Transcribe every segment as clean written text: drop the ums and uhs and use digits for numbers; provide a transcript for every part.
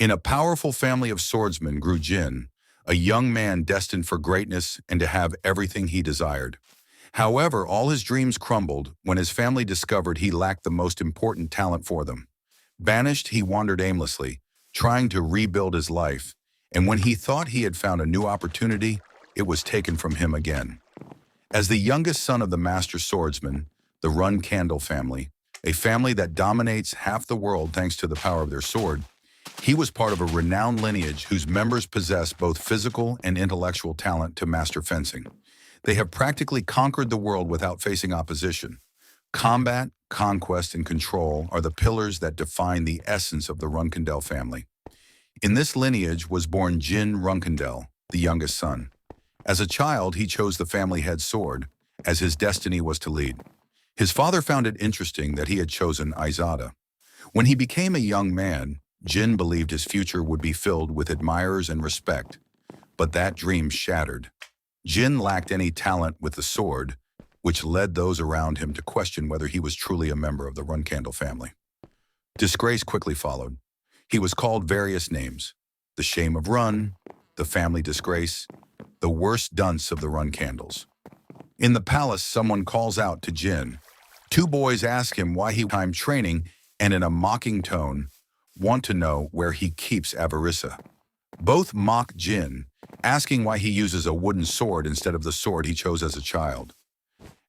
In a powerful family of swordsmen grew Jin, a young man destined for greatness and to have everything he desired. However, all his dreams crumbled when his family discovered he lacked the most important talent for them. Banished, he wandered aimlessly, trying to rebuild his life, and when he thought he had found a new opportunity, it was taken from him again. As the youngest son of the master swordsman, the 𝗏𝗏 family, a family that dominates half the world thanks to the power of their sword, he was part of a renowned lineage whose members possess both physical and intellectual talent to master fencing. They have practically conquered the world without facing opposition. Combat, conquest, and control are the pillars that define the essence of the 𝗏𝗏 family. In this lineage was born Jin 𝗏𝗏, the youngest son. As a child, he chose the family head sword, as his destiny was to lead. His father found it interesting that he had chosen 𝗖𝗍𝗽𝗍. When he became a young man, Jin believed his future would be filled with admirers and respect, but that dream shattered. Jin lacked any talent with the sword, which led those around him to question whether he was truly a member of the 𝗏𝗏 family. Disgrace quickly followed. He was called various names: the shame of Run, the family disgrace, the worst dunce of the 𝗏𝗏s. In the palace, someone calls out to Jin. Two boys ask him why he time training and in a mocking tone want to know where he keeps 𝗧𝗴𝗀𝗏. Both mock Jin, asking why he uses a wooden sword instead of the sword he chose as a child.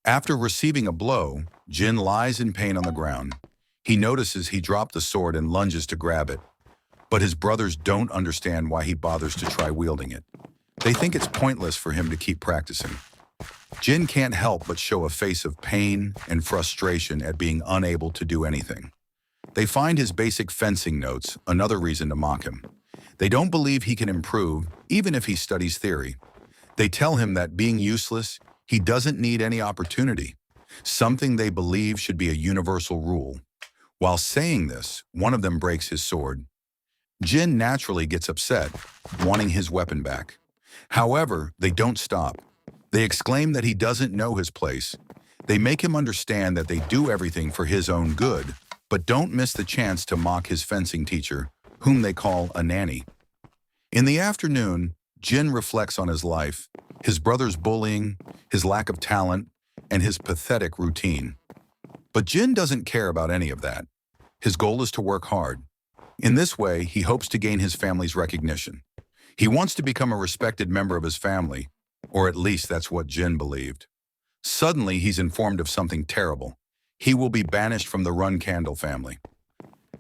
After receiving a blow, Jin lies in pain on the ground. He notices he dropped the sword and lunges to grab it, but his brothers don't understand why he bothers to try wielding it. They think it's pointless for him to keep practicing. Jin can't help but show a face of pain and frustration at being unable to do anything. They find his basic fencing notes, another reason to mock him. They don't believe he can improve, even if he studies theory. They tell him that being useless, he doesn't need any opportunity, something they believe should be a universal rule. While saying this, one of them breaks his sword. Jin naturally gets upset, wanting his weapon back. However, they don't stop. They exclaim that he doesn't know his place. They make him understand that they do everything for his own good, but don't miss the chance to mock his fencing teacher, whom they call a nanny. In the afternoon, Jin reflects on his life, his brother's bullying, his lack of talent, and his pathetic routine. But Jin doesn't care about any of that. His goal is to work hard. In this way, he hopes to gain his family's recognition. He wants to become a respected member of his family, or at least that's what Jin believed. Suddenly, he's informed of something terrible. He will be banished from the 𝗏𝗏 family.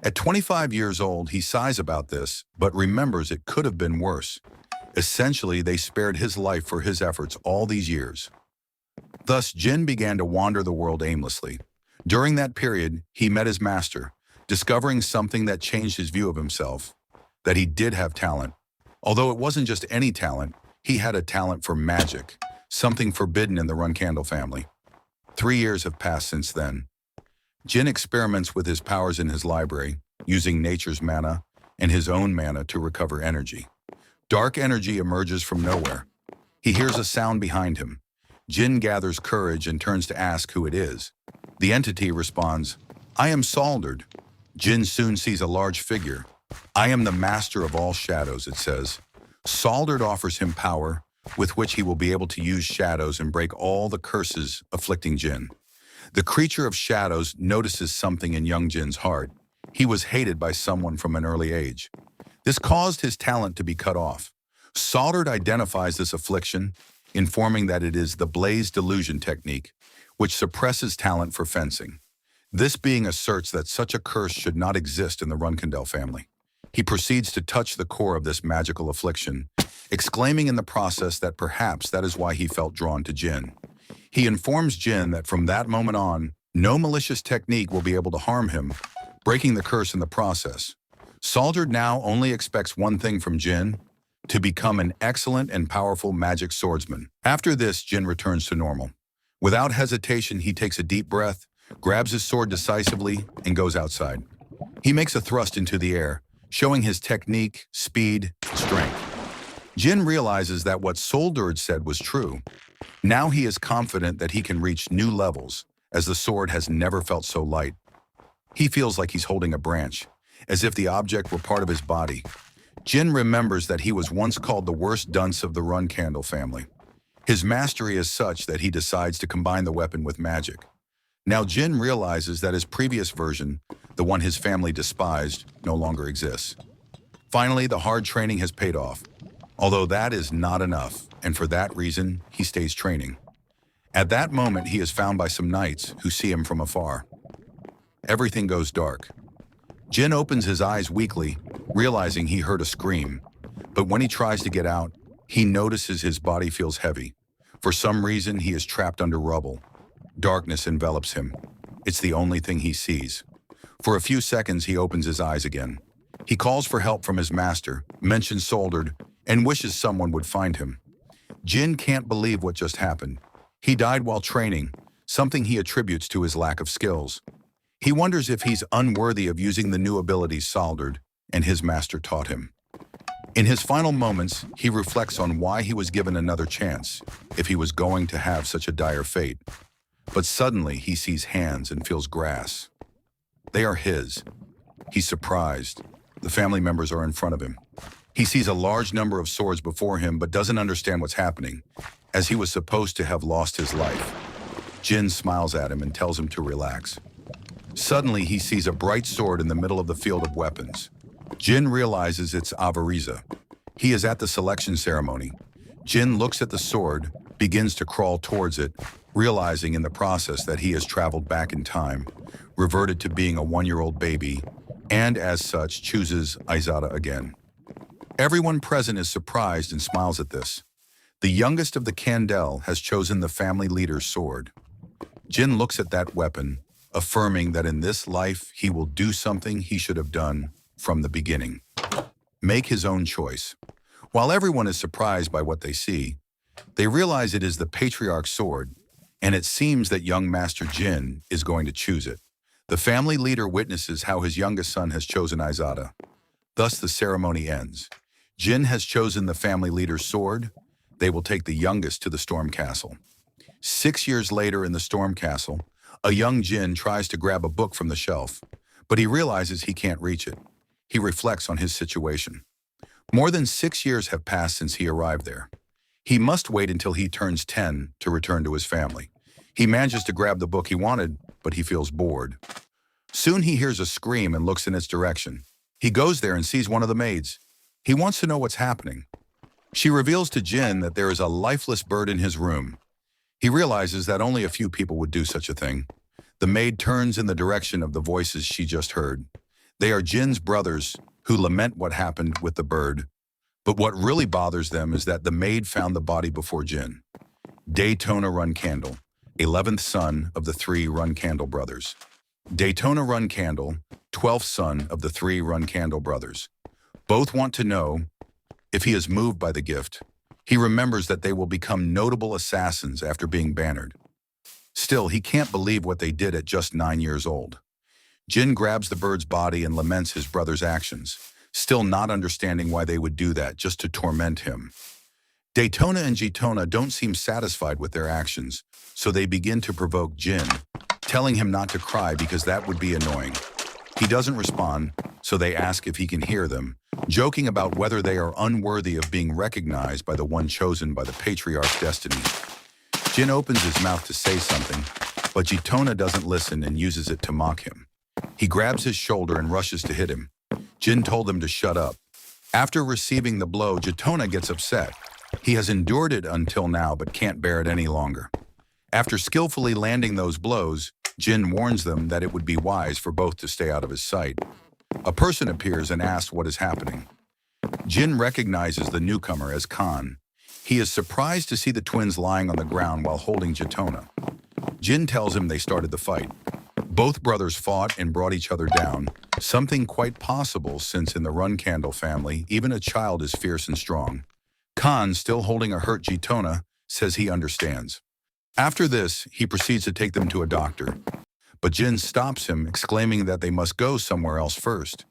At 25 years old, he sighs about this, but remembers it could have been worse. Essentially, they spared his life for his efforts all these years. Thus, Jin began to wander the world aimlessly. During that period, he met his master, discovering something that changed his view of himself, that he did have talent. Although it wasn't just any talent, he had a talent for magic, something forbidden in the 𝗏𝗏 family. 3 years have passed since then. Jin experiments with his powers in his library, using nature's mana and his own mana to recover energy. Dark energy emerges from nowhere. He hears a sound behind him. Jin gathers courage and turns to ask who it is. The entity responds, "I am 𝗧𝗴𝗀𝗏." Jin soon sees a large figure. "I am the master of all shadows," it says. 𝗧𝗴𝗀𝗏 offers him power, with which he will be able to use shadows and break all the curses afflicting Jin. The creature of shadows notices something in young Jin's heart. He was hated by someone from an early age. This caused his talent to be cut off. 𝗧𝗴𝗀𝗏 identifies this affliction, informing that it is the blaze delusion technique, which suppresses talent for fencing. This being asserts that such a curse should not exist in the 𝗏𝗏 family. He proceeds to touch the core of this magical affliction, exclaiming in the process that perhaps that is why he felt drawn to Jin. He informs Jin that from that moment on, no malicious technique will be able to harm him, breaking the curse in the process. 𝗧𝗴𝗀𝗏 now only expects one thing from Jin: to become an excellent and powerful magic swordsman. After this, Jin returns to normal. Without hesitation, he takes a deep breath, grabs his sword decisively, and goes outside. He makes a thrust into the air, showing his technique, speed, strength. Jin realizes that what 𝗧𝗴𝗀𝗏 said was true. Now he is confident that he can reach new levels, as the sword has never felt so light. He feels like he's holding a branch, as if the object were part of his body. Jin remembers that he was once called the worst dunce of the 𝗏𝗏 family. His mastery is such that he decides to combine the weapon with magic. Now Jin realizes that his previous version, the one his family despised, no longer exists. Finally, the hard training has paid off. Although that is not enough, and for that reason, he stays training. At that moment, he is found by some knights who see him from afar. Everything goes dark. Jin opens his eyes weakly, realizing he heard a scream. But when he tries to get out, he notices his body feels heavy. For some reason, he is trapped under rubble. Darkness envelops him. It's the only thing he sees. For a few seconds, he opens his eyes again. He calls for help from his master, mentions 𝗧𝗴𝗀𝗏, and wishes someone would find him. Jin can't believe what just happened. He died while training, something he attributes to his lack of skills. He wonders if he's unworthy of using the new abilities 𝗧𝗴𝗀𝗏 and his master taught him. In his final moments, he reflects on why he was given another chance, if he was going to have such a dire fate. But suddenly, he sees hands and feels grass. They are his. He's surprised. The family members are in front of him. He sees a large number of swords before him but doesn't understand what's happening, as he was supposed to have lost his life. Jin smiles at him and tells him to relax. Suddenly, he sees a bright sword in the middle of the field of weapons. Jin realizes it's 𝗧𝗴𝗀𝗏𝗏. He is at the selection ceremony. Jin looks at the sword, begins to crawl towards it, realizing in the process that he has traveled back in time, reverted to being a one-year-old baby, and as such chooses 𝗖𝗎𝗽 again. Everyone present is surprised and smiles at this. The youngest of the 𝗏𝗏 has chosen the family leader's sword. Jin looks at that weapon, affirming that in this life he will do something he should have done from the beginning. Make his own choice. While everyone is surprised by what they see, they realize it is the patriarch's sword, and it seems that young Master Jin is going to choose it. The family leader witnesses how his youngest son has chosen 𝗖𝗎𝗽. Thus the ceremony ends. Jin has chosen the family leader's sword. They will take the youngest to the storm castle. 6 years later in the storm castle, a young Jin tries to grab a book from the shelf, but he realizes he can't reach it. He reflects on his situation. More than 6 years have passed since he arrived there. He must wait until he turns 10 to return to his family. He manages to grab the book he wanted, but he feels bored. Soon he hears a scream and looks in its direction. He goes there and sees one of the maids. He wants to know what's happening. She reveals to Jin that there is a lifeless bird in his room. He realizes that only a few people would do such a thing. The maid turns in the direction of the voices she just heard. They are Jin's brothers who lament what happened with the bird. But what really bothers them is that the maid found the body before Jin. 𝗏𝗏𝗏𝗏𝗏, 11th son of the 3 𝗏𝗏𝗏𝗏 brothers. 𝗏𝗏𝗏𝗏𝗏𝗏, 12th son of the 3 𝗏𝗏𝗏𝗏𝗏 brothers. Both want to know if he is moved by the gift. He remembers that they will become notable assassins after being bannered. Still, he can't believe what they did at just 9 years old. Jin grabs the bird's body and laments his brother's actions, still not understanding why they would do that just to torment him. 𝗏𝗏𝗏𝗏 and 𝗏𝗏𝗏 don't seem satisfied with their actions, so they begin to provoke Jin, telling him not to cry because that would be annoying. He doesn't respond, so they ask if he can hear them, joking about whether they are unworthy of being recognized by the one chosen by the patriarch's destiny. Jin opens his mouth to say something, but 𝗏𝗏𝗏𝗏 doesn't listen and uses it to mock him. He grabs his shoulder and rushes to hit him. Jin told him to shut up. After receiving the blow, 𝗏𝗏𝗏𝗏 gets upset. He has endured it until now but can't bear it any longer. After skillfully landing those blows, Jin warns them that it would be wise for both to stay out of his sight. A person appears and asks what is happening. Jin recognizes the newcomer as Khan. He is surprised to see the twins lying on the ground while holding 𝗏𝗏𝗏𝗏. Jin tells him they started the fight. Both brothers fought and brought each other down, something quite possible since in the 𝗏𝗏𝗏𝗏 family, even a child is fierce and strong. Khan, still holding a hurt 𝗏𝗏𝗏𝗏, says he understands. After this, he proceeds to take them to a doctor. But Jin stops him, exclaiming that they must go somewhere else first.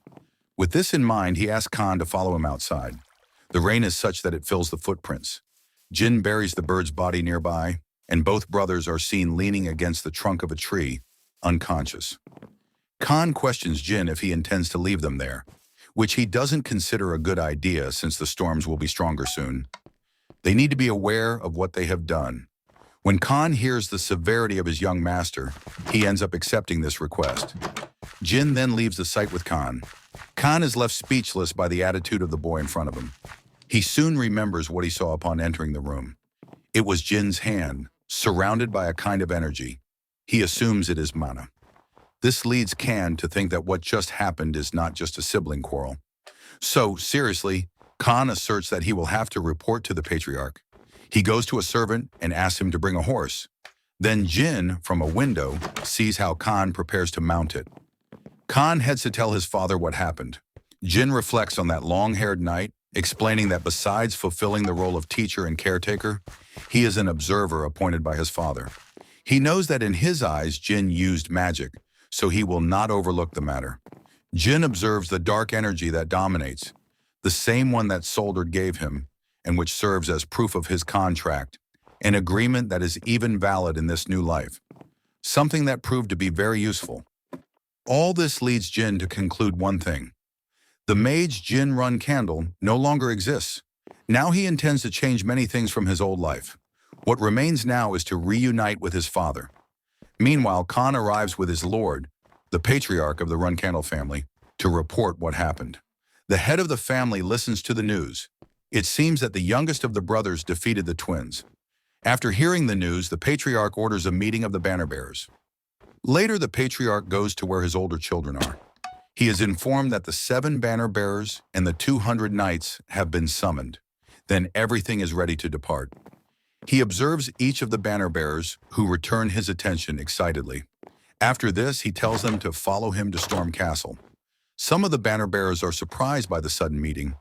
With this in mind, he asks Khan to follow him outside. The rain is such that it fills the footprints. Jin buries the bird's body nearby, and both brothers are seen leaning against the trunk of a tree, unconscious. Khan questions Jin if he intends to leave them there, which he doesn't consider a good idea since the storms will be stronger soon. They need to be aware of what they have done. When Khan hears the severity of his young master, he ends up accepting this request. Jin then leaves the site with Khan. Khan is left speechless by the attitude of the boy in front of him. He soon remembers what he saw upon entering the room. It was Jin's hand, surrounded by a kind of energy. He assumes it is mana. This leads Khan to think that what just happened is not just a sibling quarrel. So, seriously, Khan asserts that he will have to report to the patriarch. He goes to a servant and asks him to bring a horse. Then Jin, from a window, sees how Khan prepares to mount it. Khan heads to tell his father what happened. Jin reflects on that long-haired knight, explaining that besides fulfilling the role of teacher and caretaker, he is an observer appointed by his father. He knows that in his eyes, Jin used magic, so he will not overlook the matter. Jin observes the dark energy that dominates, the same one that 𝗧𝗴𝗀 gave him, and which serves as proof of his contract, an agreement that is even valid in this new life, something that proved to be very useful. All this leads Jin to conclude one thing. The mage Jin Reincanation no longer exists. Now he intends to change many things from his old life. What remains now is to reunite with his father. Meanwhile, Khan arrives with his lord, the patriarch of the Reincanation family, to report what happened. The head of the family listens to the news. It seems that the youngest of the brothers defeated the twins. After hearing the news, the patriarch orders a meeting of the banner bearers. Later, the patriarch goes to where his older children are. He is informed that the 7 banner bearers and the 200 knights have been summoned. Then everything is ready to depart. He observes each of the banner bearers, who return his attention excitedly. After this, he tells them to follow him to Storm Castle. Some of the banner bearers are surprised by the sudden meeting.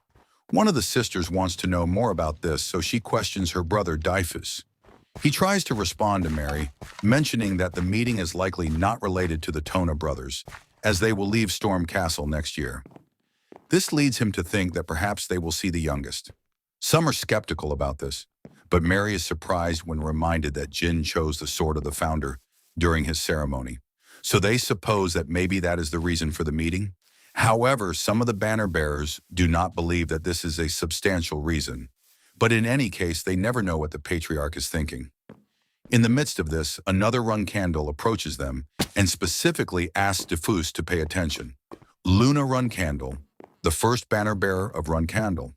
One of the sisters wants to know more about this, so she questions her brother 𝗖𝗆𝗆𝗆𝗏. He tries to respond to Mary, mentioning that the meeting is likely not related to the 𝗧𝗏𝗏 brothers, as they will leave Storm Castle next year. This leads him to think that perhaps they will see the youngest. Some are skeptical about this, but Mary is surprised when reminded that Jin chose the sword of the founder during his ceremony. So they suppose that maybe that is the reason for the meeting. However, some of the banner bearers do not believe that this is a substantial reason. But in any case, they never know what the patriarch is thinking. In the midst of this, another Reincanation approaches them and specifically asks 𝗧𝗏𝗏 to pay attention. Luna Reincanation, the first banner bearer of Reincanation.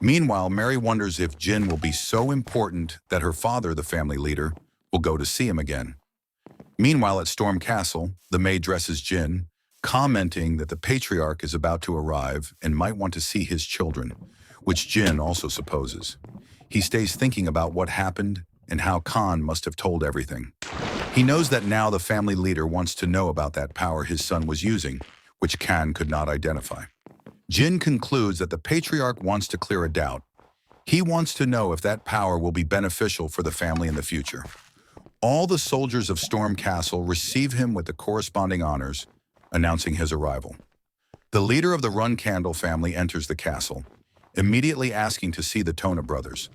Meanwhile, Mary wonders if Jin will be so important that her father, the family leader, will go to see him again. Meanwhile, at Storm Castle, the maid dresses Jin, commenting that the patriarch is about to arrive and might want to see his children, which Jin also supposes. He stays thinking about what happened and how Khan must have told everything. He knows that now the family leader wants to know about that power his son was using, which Khan could not identify. Jin concludes that the patriarch wants to clear a doubt. He wants to know if that power will be beneficial for the family in the future. All the soldiers of Storm Castle receive him with the corresponding honors, announcing his arrival. The leader of the Reincanation family enters the castle, immediately asking to see the 𝗧𝗏𝗏𝗏 brothers.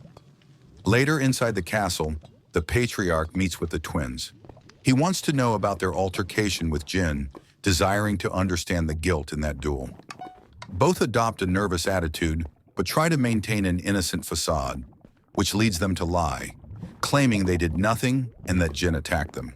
Later, inside the castle, the patriarch meets with the twins. He wants to know about their altercation with Jin, desiring to understand the guilt in that duel. Both adopt a nervous attitude, but try to maintain an innocent facade, which leads them to lie, claiming they did nothing and that Jin attacked them.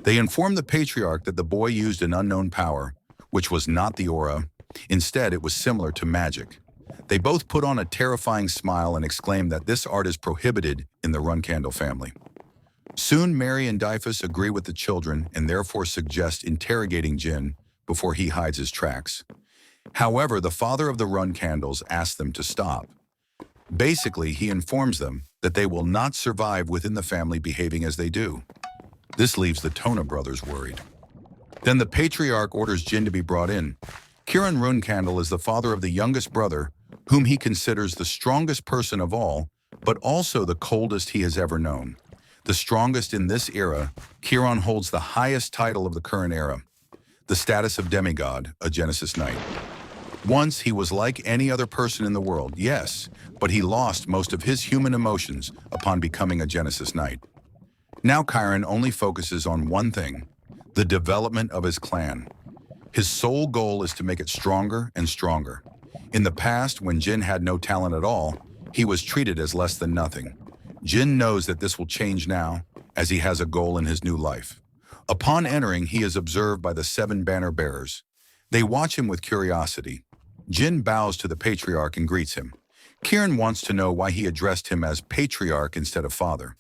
They inform the patriarch that the boy used an unknown power, which was not the aura. Instead, it was similar to magic. They both put on a terrifying smile and exclaim that this art is prohibited in the Reincanation family. Soon, Mary and 𝗖𝗆𝗆𝗏 agree with the children and therefore suggest interrogating Jin before he hides his tracks. However, the father of the Reincanation asks them to stop. Basically, he informs them that they will not survive within the family behaving as they do. This leaves the 𝗧𝗏𝗏𝗏 brothers worried. Then the patriarch orders Jin to be brought in. Kiran Reincanation is the father of the youngest brother, whom he considers the strongest person of all, but also the coldest he has ever known. The strongest in this era, Kiran holds the highest title of the current era, the status of demigod, a Genesis Knight. Once he was like any other person in the world, yes, but he lost most of his human emotions upon becoming a Genesis Knight. Now Kiran only focuses on one thing, the development of his clan. His sole goal is to make it stronger and stronger. In the past, when Jin had no talent at all, he was treated as less than nothing. Jin knows that this will change now, as he has a goal in his new life. Upon entering, he is observed by the 7 banner bearers. They watch him with curiosity. Jin bows to the patriarch and greets him. Kieran wants to know why he addressed him as patriarch instead of father.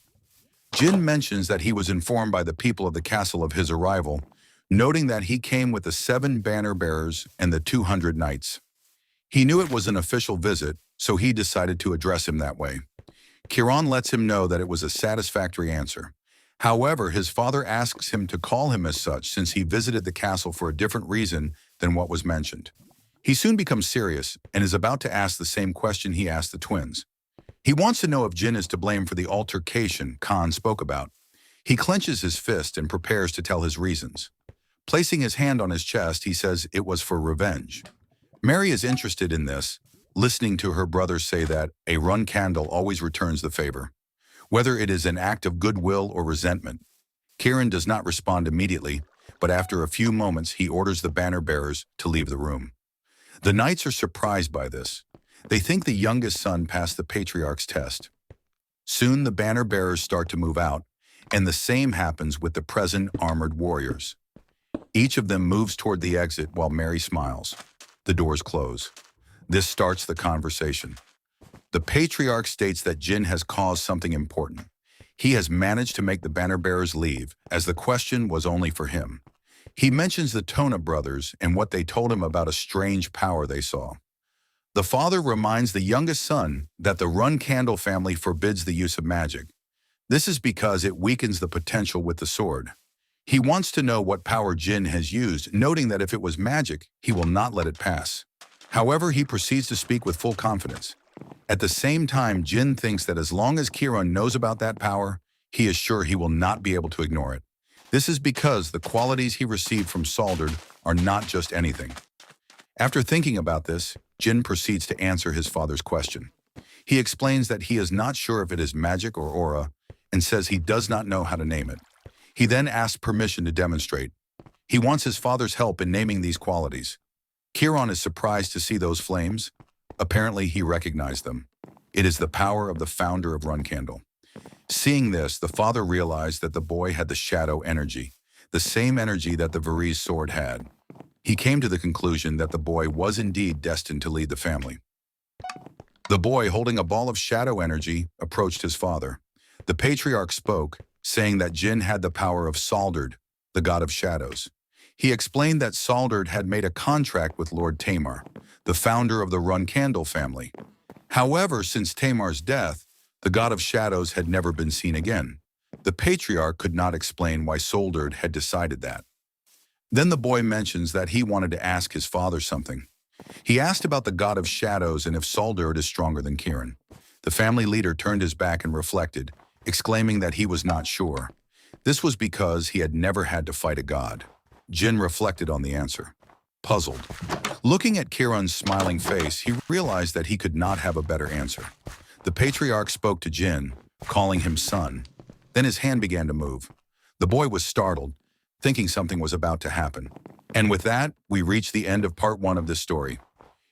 Jin mentions that he was informed by the people of the castle of his arrival, noting that he came with the 7 banner bearers and the 200 knights. He knew it was an official visit, so he decided to address him that way. Kieran lets him know that it was a satisfactory answer. However, his father asks him to call him as such since he visited the castle for a different reason than what was mentioned. He soon becomes serious and is about to ask the same question he asked the twins. He wants to know if Jin is to blame for the altercation Khan spoke about. He clenches his fist and prepares to tell his reasons. Placing his hand on his chest, he says it was for revenge. Mary is interested in this, listening to her brothers say that a run candle always returns the favor, whether it is an act of goodwill or resentment. Kieran does not respond immediately, but after a few moments he orders the banner bearers to leave the room. The knights are surprised by this. They think the youngest son passed the patriarch's test. Soon the banner bearers start to move out, and the same happens with the present armored warriors. Each of them moves toward the exit while Mary smiles. The doors close. This starts the conversation. The patriarch states that Jin has caused something important. He has managed to make the banner bearers leave, as the question was only for him. He mentions the Tona brothers and what they told him about a strange power they saw. The father reminds the youngest son that the Run Candle family forbids the use of magic. This is because it weakens the potential with the sword. He wants to know what power Jin has used, noting that if it was magic, he will not let it pass. However, he proceeds to speak with full confidence. At the same time, Jin thinks that as long as Kieran knows about that power, he is sure he will not be able to ignore it. This is because the qualities he received from 𝗧𝗴𝗀𝗍 are not just anything. After thinking about this, Jin proceeds to answer his father's question. He explains that he is not sure if it is magic or aura, and says he does not know how to name it. He then asks permission to demonstrate. He wants his father's help in naming these qualities. Kieran is surprised to see those flames. Apparently, he recognized them. It is the power of the founder of Run Candle. Seeing this, the father realized that the boy had the shadow energy, the same energy that the 𝗲𝗏𝗏's sword had. He came to the conclusion that the boy was indeed destined to lead the family. The boy, holding a ball of shadow energy, approached his father. The patriarch spoke, saying that Jin had the power of 𝗧𝗴𝗀𝗏, the god of shadows. He explained that 𝗧𝗴𝗀𝗏 had made a contract with Lord Tamar, the founder of the Run Candle family. However, since Tamar's death, the god of shadows had never been seen again. The patriarch could not explain why 𝗧𝗴𝗀𝗏 had decided that. Then the boy mentions that he wanted to ask his father something. He asked about the god of shadows and if 𝗧𝗴𝗀𝗏 is stronger than Kieran. The family leader turned his back and reflected, exclaiming that he was not sure. This was because he had never had to fight a god. Jin reflected on the answer, puzzled. Looking at Kieran's smiling face, he realized that he could not have a better answer. The patriarch spoke to Jin, calling him son. Then his hand began to move. The boy was startled, thinking something was about to happen. And with that, we reach the end of part 1 of this story.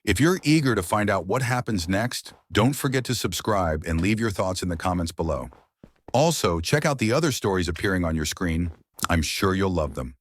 If you're eager to find out what happens next, don't forget to subscribe and leave your thoughts in the comments below. Also, check out the other stories appearing on your screen. I'm sure you'll love them.